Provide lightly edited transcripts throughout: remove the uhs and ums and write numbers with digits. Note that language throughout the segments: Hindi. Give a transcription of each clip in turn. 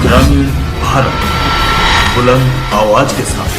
ग्रामीण भारत बुलंद आवाज के साथ।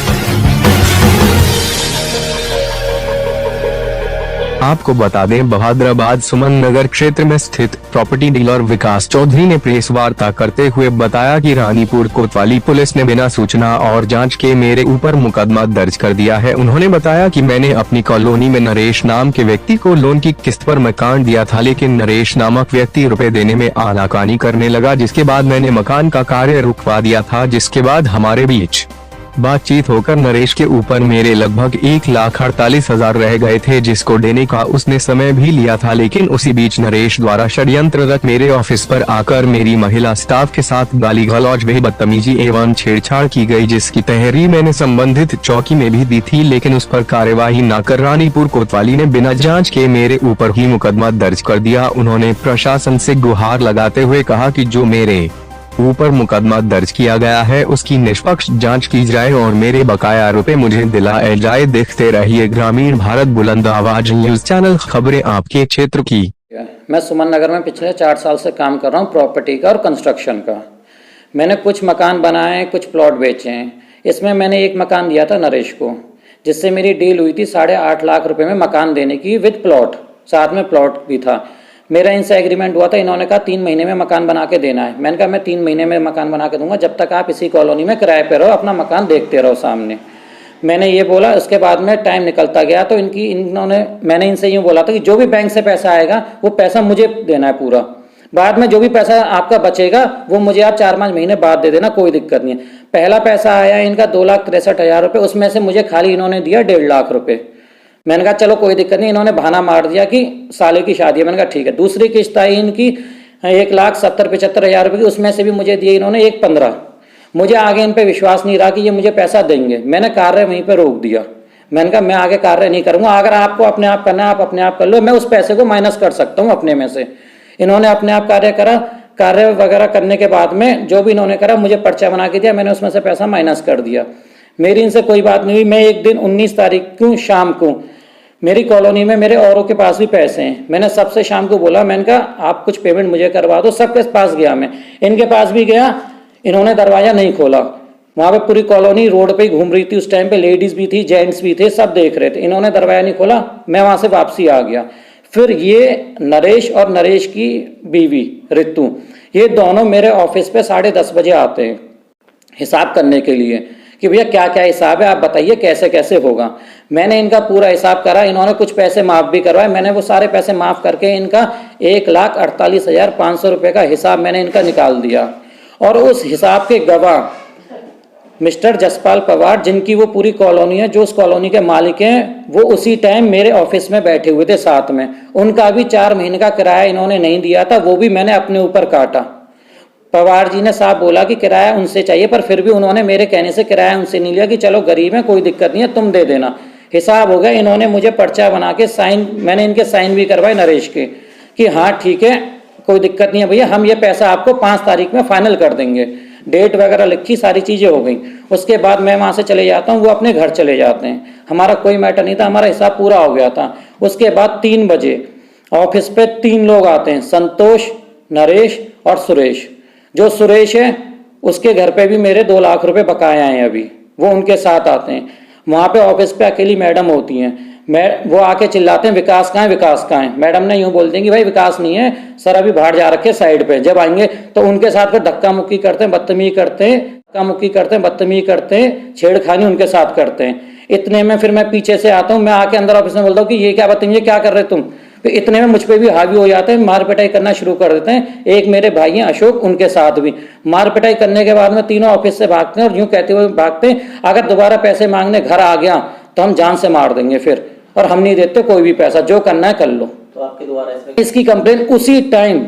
आपको बता दें, बहादुराबाद सुमन नगर क्षेत्र में स्थित प्रॉपर्टी डीलर विकास चौधरी ने प्रेस वार्ता करते हुए बताया कि रानीपुर कोतवाली पुलिस ने बिना सूचना और जांच के मेरे ऊपर मुकदमा दर्ज कर दिया है। उन्होंने बताया कि मैंने अपनी कॉलोनी में नरेश नाम के व्यक्ति को लोन की किस्त पर मकान दिया था, लेकिन नरेश नामक व्यक्ति रुपए देने में आनाकानी करने लगा, जिसके बाद मैंने मकान का कार्य रुकवा दिया था। जिसके बाद हमारे बीच बातचीत होकर नरेश के ऊपर मेरे लगभग 1,48,000 रह गए थे, जिसको देने का उसने समय भी लिया था। लेकिन उसी बीच नरेश द्वारा षड्यंत्र रच मेरे ऑफिस पर आकर मेरी महिला स्टाफ के साथ गाली गलौज व बदतमीजी एवं छेड़छाड़ की गई, जिसकी तहरीर मैंने संबंधित चौकी में भी दी थी, लेकिन उस पर कार्यवाही न कर रानीपुर कोतवाली ने बिना जाँच के मेरे ऊपर ही मुकदमा दर्ज कर दिया। उन्होंने प्रशासन से गुहार लगाते हुए कहा कि जो मेरे ऊपर मुकदमा दर्ज किया गया है उसकी निष्पक्ष जांच की जाए और मेरे बकाया रुपए मुझे दिलाए जाए। देखते रहिए ग्रामीण भारत बुलंद आवाज न्यूज चैनल, खबरें आपके क्षेत्र की। मैं सुमन नगर में पिछले 4 साल से काम कर रहा हूँ प्रॉपर्टी का और कंस्ट्रक्शन का। मैंने कुछ मकान बनाए हैं, कुछ प्लॉट बेचे हैं। इसमें मैंने एक मकान दिया था नरेश को, जिससे मेरी डील हुई थी 8.5 लाख रुपए में मकान देने की विद प्लॉट, साथ में प्लॉट भी था। मेरा इनसे एग्रीमेंट हुआ था, इन्होंने कहा 3 महीने में मकान बना के देना है। मैंने कहा मैं 3 महीने में मकान बना के दूंगा, जब तक आप इसी कॉलोनी में किराए पे रहो, अपना मकान देखते रहो सामने। मैंने ये बोला। उसके बाद में टाइम निकलता गया तो मैंने इनसे यूँ बोला था कि जो भी बैंक से पैसा आएगा वो पैसा मुझे देना है पूरा। बाद में जो भी पैसा आपका बचेगा वो मुझे आप 4-5 महीने बाद दे देना, कोई दिक्कत नहीं है। पहला पैसा आया इनका 2,63,000 रुपये, उसमें से मुझे खाली इन्होंने दिया 1.5 लाख रुपये। मैंने कहा चलो कोई दिक्कत नहीं। इन्होंने बहाना मार दिया कि साले की शादी है। मैंने कहा ठीक है। दूसरी किस्त आई इनकी 1,70,75,000 रुपये की, उसमें से भी मुझे दिए इन्होंने 1,15। मुझे आगे इन पे विश्वास नहीं रहा कि ये मुझे पैसा देंगे। मैंने कार्य वहीं पे रोक दिया। मैंने कहा मैं आगे कार्य नहीं करूंगा, अगर आपको अपने आप करना है आप अपने आप कर लो, मैं उस पैसे को माइनस कर सकता हूँ अपने में से। इन्होंने अपने आप कार्य करा। कार्य वगैरह करने के बाद में जो भी इन्होंने करा मुझे पर्चा बना के दिया, मैंने उसमें से पैसा माइनस कर दिया। मेरी इनसे कोई बात नहीं हुई। मैं एक दिन 19 तारीख को शाम को मेरी कॉलोनी में मेरे औरों के पास भी पैसे हैं, मैंने सबसे शाम को बोला, मैंने कहा आप कुछ पेमेंट मुझे करवा दो। सबके पास गया मैं, इनके पास भी गया, इन्होंने दरवाजा नहीं खोला। वहाँ पे पूरी कॉलोनी रोड पे ही घूम रही थी उस टाइम पे, लेडीज भी थी, जेंट्स भी थे, सब देख रहे थे। इन्होंने दरवाजा नहीं खोला, मैं वहाँ से वापसी आ गया। फिर ये नरेश और नरेश की बीवी रितु, ये दोनों मेरे ऑफिस पे 10:30 बजे आते हैं हिसाब करने के लिए कि भैया क्या क्या हिसाब है, आप बताइए कैसे कैसे होगा। मैंने इनका पूरा हिसाब करा। इन्होंने कुछ पैसे माफ़ भी करवाए। मैंने वो सारे पैसे माफ़ करके इनका 1,48,500 रुपये का हिसाब मैंने इनका निकाल दिया। और उस हिसाब के गवाह मिस्टर जसपाल पवार, जिनकी वो पूरी कॉलोनी है, जो उस कॉलोनी के मालिक हैं, वो उसी टाइम मेरे ऑफिस में बैठे हुए थे साथ में। उनका भी 4 महीने का किराया इन्होंने नहीं दिया था, वो भी मैंने अपने ऊपर काटा। पवार जी ने साहब बोला कि किराया उनसे चाहिए, पर फिर भी उन्होंने मेरे कहने से किराया उनसे नहीं लिया कि चलो गरीब है कोई दिक्कत नहीं है तुम दे देना। हिसाब हो गया। इन्होंने मुझे पर्चा बना के साइन, मैंने इनके साइन भी करवाए नरेश के कि हाँ ठीक है कोई दिक्कत नहीं है भैया, हम ये पैसा आपको 5 तारीख में फाइनल कर देंगे। डेट वगैरह लिखी, सारी चीज़ें हो गई। उसके बाद मैं वहाँ से चले जाता हूँ, वो अपने घर चले जाते हैं। हमारा कोई मैटर नहीं था, हमारा हिसाब पूरा हो गया था। उसके बाद 3 बजे ऑफिस पे 3 लोग आते हैं, संतोष, नरेश और सुरेश। जो सुरेश है उसके घर पे भी मेरे 2 लाख रुपए बकाया हैं अभी, वो उनके साथ आते हैं। वहाँ पे ऑफिस पे अकेली मैडम होती हैं, वो आके चिल्लाते हैं विकास कहाँ है, विकास कहाँ है। मैडम ने यूँ बोल देंगी भाई विकास नहीं है सर, अभी बाहर जा रखे साइड पे। जब आएंगे तो उनके साथ फिर धक्का मुक्की करते हैं, बदतमीजी करते हैं, बदतमीजी करते हैं, छेड़खानी उनके साथ करते हैं। इतने में फिर मैं पीछे से आता हूँ, मैं आके अंदर ऑफिस में बोलता हूँ कि ये क्या बदतमीजी क्या कर रहे तुम। फिर इतने में मुझ पे भी हावी हो जाते हैं, मार पिटाई करना शुरू कर देते हैं। एक मेरे भाई हैं अशोक, उनके साथ भी मार पिटाई करने के बाद में तीनों ऑफिस से भागते हैं और यूं कहते हुए भागते हैं अगर दोबारा पैसे मांगने घर आ गया तो हम जान से मार देंगे फिर, और हम नहीं देते कोई भी पैसा, जो करना है कर लो। तो आपके द्वारा इसकी कंप्लेन उसी टाइम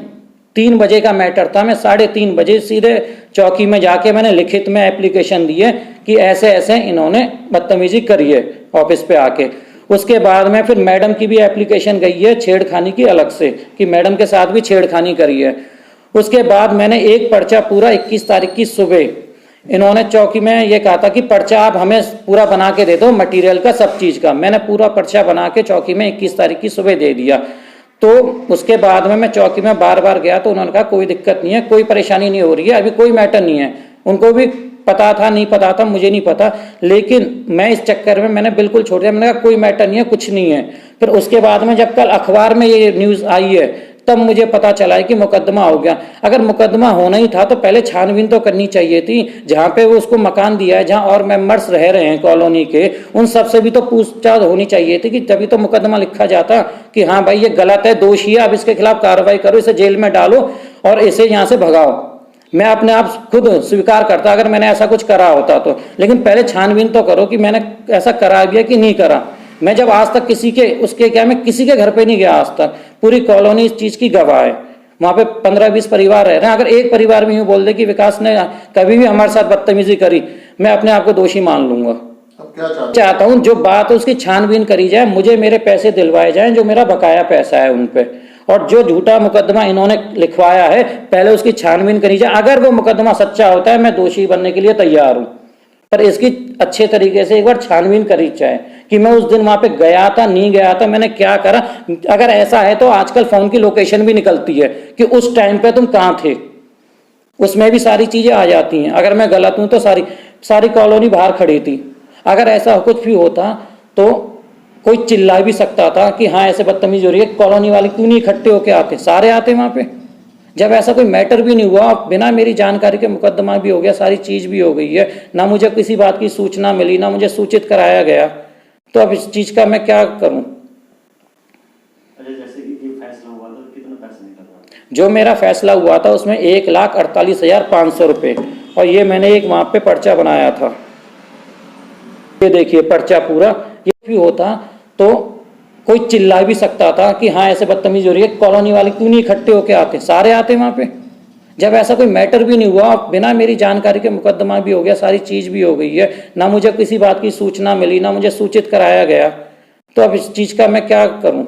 3 बजे का मैटर था। मैं 3:30 बजे सीधे चौकी में जाके मैंने लिखित में एप्लीकेशन दी है कि ऐसे ऐसे इन्होंने बदतमीजी करी है ऑफिस पे आके। उसके बाद में फिर मैडम की भी एप्लीकेशन गई है छेड़खानी की अलग से, कि मैडम के साथ भी छेड़खानी करी है। उसके बाद मैंने एक पर्चा पूरा 21 तारीख की सुबह, इन्होंने चौकी में ये कहा था कि पर्चा आप हमें पूरा बना के दे दो मटेरियल का, सब चीज़ का। मैंने पूरा पर्चा बना के चौकी में 21 तारीख की सुबह दे दिया। तो उसके बाद में मैं चौकी में बार बार गया तो उन्होंने कहा कोई दिक्कत नहीं है, कोई परेशानी नहीं हो रही है, अभी कोई मैटर नहीं है। उनको भी पता था नहीं पता था मुझे नहीं पता, लेकिन मैं इस चक्कर में मैंने बिल्कुल छोड़ दिया। मैंने कहा कोई मैटर नहीं है, कुछ नहीं है। फिर उसके बाद में जब कल अखबार में ये न्यूज़ आई है तब मुझे पता चला है कि मुकदमा हो गया। अगर मुकदमा होना ही था तो पहले छानबीन तो करनी चाहिए थी। जहाँ पे वो उसको मकान दिया है, जहाँ और मेंबर्स रह रहे हैं कॉलोनी के, उन सब से भी तो पूछताछ होनी चाहिए थी कि तभी तो मुकदमा लिखा जाता कि हाँ भाई ये गलत है, दोषी है, अब इसके खिलाफ कार्रवाई करो, इसे जेल में डालो और इसे यहाँ से भगाओ। मैं अपने आप खुद स्वीकार करता अगर मैंने ऐसा कुछ करा होता तो, लेकिन पहले छानबीन तो करो कि मैंने ऐसा करा गया कि नहीं करा। मैं जब आज तक किसी के उसके क्या मैं किसी के घर पे नहीं गया आज तक, पूरी कॉलोनी इस चीज की गवाह है। वहां पे 15-20 परिवार रह रहे हैं। अगर एक परिवार में यूं बोल दे कि विकास ने कभी भी हमारे साथ बदतमीजी करी, मैं अपने आप को दोषी मान लूंगा। अब क्या चाहता हूं जो बात है उसकी छानबीन करी जाए, मुझे मेरे पैसे दिलवाए जाएं जो मेरा बकाया पैसा है उन पे, और जो झूठा मुकदमा इन्होंने लिखवाया है पहले उसकी छानबीन करी जाए। अगर वो मुकदमा सच्चा होता है मैं दोषी बनने के लिए तैयार हूं, पर इसकी अच्छे तरीके से एक बार छानबीन करी जाए कि मैं उस दिन वहां पे गया था नहीं गया था, मैंने क्या करा। अगर ऐसा है तो आजकल फोन की लोकेशन भी निकलती है कि उस टाइम पे तुम कहां थे, उसमें भी सारी चीजें आ जाती हैं। अगर मैं गलत हूं तो सारी कॉलोनी बाहर खड़ी थी। अगर ऐसा कुछ भी होता तो कोई चिल्ला भी सकता था कि हाँ ऐसे बदतमीजी हो रही है, कॉलोनी वाले क्यों नहीं इकट्ठे होके आते, सारे आते वहां पे। जब ऐसा कोई मैटर भी नहीं हुआ, बिना मेरी जानकारी के मुकदमा भी हो गया, सारी चीज भी हो गई है, ना मुझे किसी बात की सूचना मिली, ना मुझे सूचित कराया गया, तो अब इस चीज का मैं क्या करूं। जैसे कि ये फैसला हुआ था कितने पैसे निकल रहा? जो मेरा फैसला हुआ था उसमें 1,48,500 रुपये, और ये मैंने एक वहां पे पर्चा बनाया था, ये देखिए पर्चा पूरा। ये भी होता तो कोई चिल्ला भी सकता था कि हाँ ऐसे बदतमीजी हो रही है, कॉलोनी वाले क्यों नहीं इकट्ठे होके आते, सारे आते वहां पे। जब ऐसा कोई मैटर भी नहीं हुआ, बिना मेरी जानकारी के मुकदमा भी हो गया, सारी चीज भी हो गई है, ना मुझे किसी बात की सूचना मिली, ना मुझे सूचित कराया गया, तो अब इस चीज का मैं क्या करूं।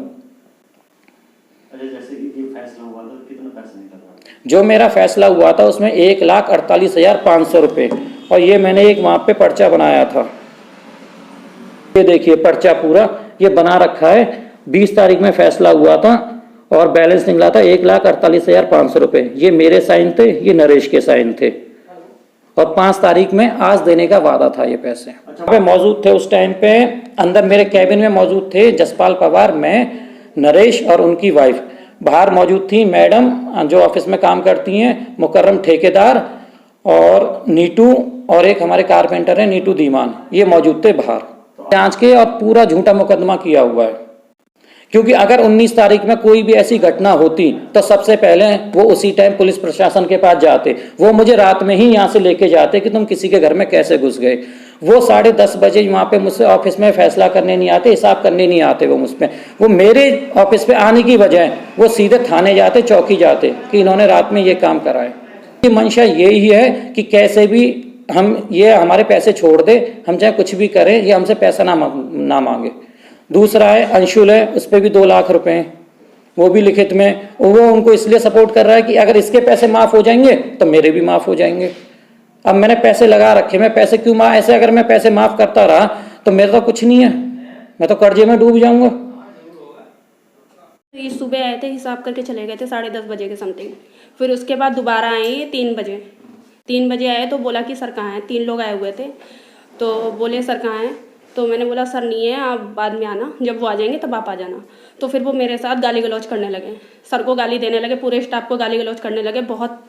जैसे कि ये फैसला हुआ था कितने पैसे निकल रहा? जो मेरा फैसला हुआ था उसमें 1,48,500 रुपये, और ये मैंने एक वहां पे पर्चा बनाया था, ये देखिए पर्चा पूरा ये बना रखा है। 20 तारीख में फैसला हुआ था और बैलेंस निकला था 1,48,500 रुपये। ये मेरे साइन थे, ये नरेश के साइन थे, और 5 तारीख में आज देने का वादा था ये पैसे। पे मौजूद थे उस टाइम पे, अंदर मेरे कैबिन में मौजूद थे जसपाल पवार, मैं, नरेश और उनकी वाइफ। बाहर मौजूद थी मैडम जो ऑफिस में काम करती हैं, मुकर्रम ठेकेदार, और नीटू, और एक हमारे कारपेंटर है नीटू धीमान, ये मौजूद थे बाहर। जांच के और पूरा झूठा मुकदमा किया हुआ है, क्योंकि अगर 19 तारीख में कोई भी ऐसी घटना होती तो सबसे पहले वो उसी टाइम पुलिस प्रशासन के पास जाते। वो मुझे रात में ही यहाँ से लेके जाते कि तुम किसी के घर में कैसे घुस गए। वो 10:30 बजे वहाँ पे मुझसे ऑफिस में फैसला करने नहीं आते, हिसाब करने नहीं आते वो मुझ पे। वो मेरे ऑफिस पे आने की बजाय वो सीधे थाने जाते, चौकी जाते कि इन्होंने रात में ये काम करा है। मंशा यही है कि कैसे भी हम ये हमारे पैसे छोड़ दे, हम चाहे कुछ भी करें, ये हमसे पैसा ना मांगे। दूसरा है अंशुल है, उस पर भी 2 लाख रुपए हैं, वो भी लिखित में। वो उनको इसलिए सपोर्ट कर रहा है कि अगर इसके पैसे माफ हो जाएंगे तो मेरे भी माफ हो जाएंगे। अब मैंने पैसे लगा रखे, मैं पैसे क्यों ऐसे अगर मैं पैसे माफ करता रहा तो मेरा तो कुछ नहीं है, मैं तो कर्जे में डूब जाऊंगा। ये सुबह आए थे, हिसाब करके चले गए थे 10:30 बजे के समथिंग। फिर उसके बाद दोबारा आए 3 बजे आए तो बोला कि सर कहाँ हैं। 3 लोग आए हुए थे तो बोले सर कहाँ हैं, तो मैंने बोला सर नहीं है, आप बाद में आना, जब वो आ जाएंगे तब आप आ जाना। तो फिर वो मेरे साथ गाली गलौज करने लगे, सर को गाली देने लगे, पूरे स्टाफ को गाली गलौज करने लगे, बहुत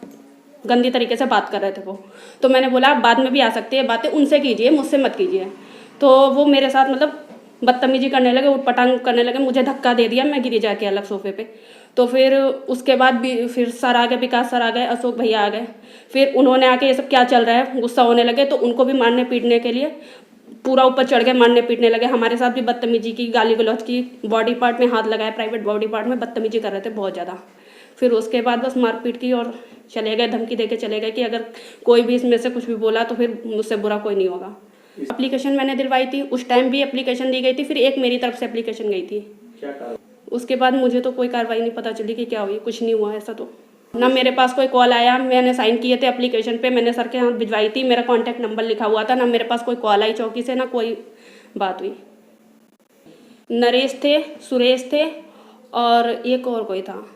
गंदी तरीके से बात कर रहे थे वो। तो मैंने बोला आप बाद में भी आ सकते हैं, बातें उनसे कीजिए, मुझसे मत कीजिए। तो वो मेरे साथ मतलब बदतमीजी करने लगे, उटपटांग करने लगे, मुझे धक्का दे दिया, मैं गिरी जाके अलग सोफे पे। तो फिर उसके बाद भी फिर सर आ गए, विकास सर आ गए, अशोक भैया आ गए। फिर उन्होंने आके ये सब क्या चल रहा है गुस्सा होने लगे, तो उनको भी मारने पीटने के लिए पूरा ऊपर चढ़ गए, मारने पीटने लगे। हमारे साथ भी बदतमीजी की, गाली गलौज की, बॉडी पार्ट में हाथ लगाया, प्राइवेट बॉडी पार्ट में बदतमीजी कर रहे थे बहुत ज़्यादा। फिर उसके बाद बस मारपीट की और चले गए, धमकी दे के चले गए कि अगर कोई भी इसमें से कुछ भी बोला तो फिर मुझसे बुरा कोई नहीं होगा। एप्लीकेशन मैंने दिलवाई थी, उस टाइम भी एप्लीकेशन दी गई थी, फिर एक मेरी तरफ से एप्लीकेशन गई थी। उसके बाद मुझे तो कोई कार्रवाई नहीं पता चली कि क्या हुई, कुछ नहीं हुआ ऐसा। तो ना मेरे पास कोई कॉल आया, मैंने साइन किए थे एप्लीकेशन पे, मैंने सर के हाथ भिजवाई थी, मेरा कॉन्टैक्ट नंबर लिखा हुआ था, ना मेरे पास कोई कॉल आई चौकी से, ना कोई बात हुई। नरेश थे, सुरेश थे और एक और कोई था।